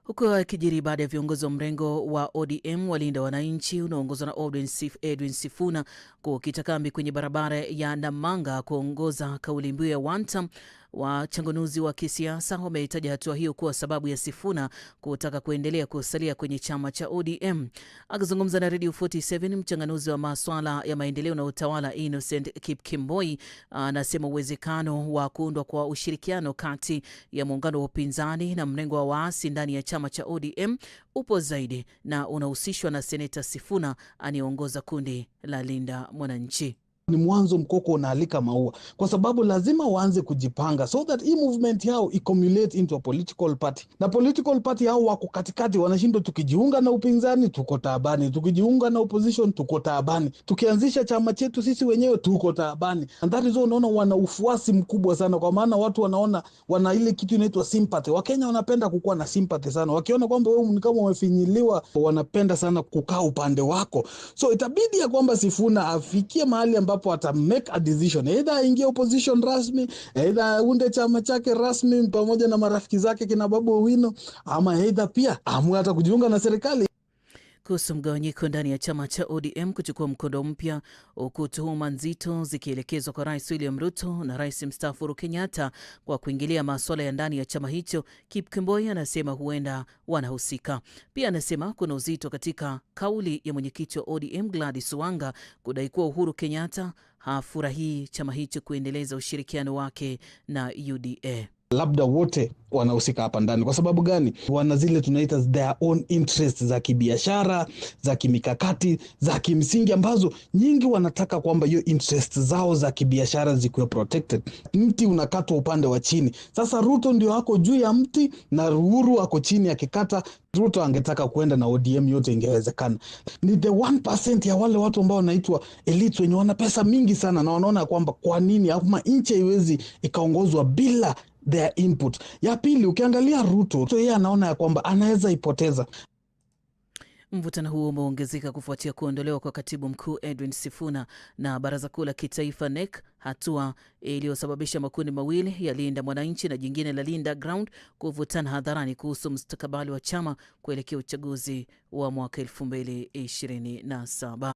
Huku akijiri baada ya viongozi wa mrengo wa ODM walinda wananchi unaoongozwa na Edwin Sifuna kukita kambi kwenye barabara ya Namanga kuongoza kauli mbiu ya one term, wachanganuzi wa kisiasa wamehitaja hatua hiyo kuwa sababu ya Sifuna kutaka kuendelea kusalia kwenye chama cha ODM. Akizungumza na Radio 47, mchanganuzi wa masuala ya maendeleo na utawala Innocent Kipkemboi anasema uwezekano wa kuundwa kwa ushirikiano kati ya muungano wa upinzani na mrengo wa waasi ndani ya chama cha ODM upo zaidi na unahusishwa na Seneta Sifuna anayeongoza kundi la Linda Mwananchi. Ni mwanzo mkoko unaalika maua, kwa sababu lazima waanze kujipanga so that hii movement yao accumulate into a political party. Na political party hao wako katikati, wanashindwa tukijiunga na upinzani tuko taabani, tukijiunga na opposition tuko taabani, tukianzisha chama chetu sisi wenyewe tuko taabani. And that is unaona wana ufuasi mkubwa sana, kwa maana watu wanaona wana ile kitu inaitwa sympathy. Wakenya wanapenda kukuwa na sympathy sana, wakiona kwamba wewe ni kama umefinyiliwa, wanapenda sana kukaa upande wako. So itabidi ya kwamba Sifuna afikie mahali ambapo ata make a decision, either aingie opposition rasmi, either aunde chama chake rasmi pamoja na marafiki zake kina Babu Owino, ama either pia amue hata kujiunga na serikali. Kuhusu mgawanyiko ndani ya chama cha ODM kuchukua mkondo mpya, huku tuhuma nzito zikielekezwa kwa Rais William Ruto na Rais mstaafu Uhuru Kenyatta kwa kuingilia masuala ya ndani ya chama hicho, Kipkemboi anasema huenda wanahusika. Pia anasema kuna uzito katika kauli ya mwenyekiti wa ODM Gladys Wanga kudai kuwa Uhuru Kenyatta hafurahii chama hicho kuendeleza ushirikiano wake na UDA. Labda wote wanahusika hapa ndani. Kwa sababu gani? Wana zile tunaita their own interests za kibiashara, za kimikakati, za kimsingi ambazo nyingi wanataka kwamba hiyo interests zao za kibiashara zikuwe protected. Mti unakatwa upande wa chini. Sasa Ruto ndio hako juu ya mti na Uhuru ako chini akikata. Ruto angetaka kuenda na ODM yote ingewezekana. Ni the 1% ya wale watu ambao wanaitwa elite wenye wana pesa mingi sana na wanaona kwamba kwa nini ama nchi haiwezi ikaongozwa bila their input. Ya pili, ukiangalia Ruto, yeye anaona ya kwamba anaweza ipoteza. Mvutano huo umeongezeka kufuatia kuondolewa kwa katibu mkuu Edwin Sifuna na baraza kuu la kitaifa NEC, hatua iliyosababisha makundi mawili ya Linda Mwananchi na jingine la Linda Ground kuvutana hadharani kuhusu mustakabali wa chama kuelekea uchaguzi wa mwaka 2027.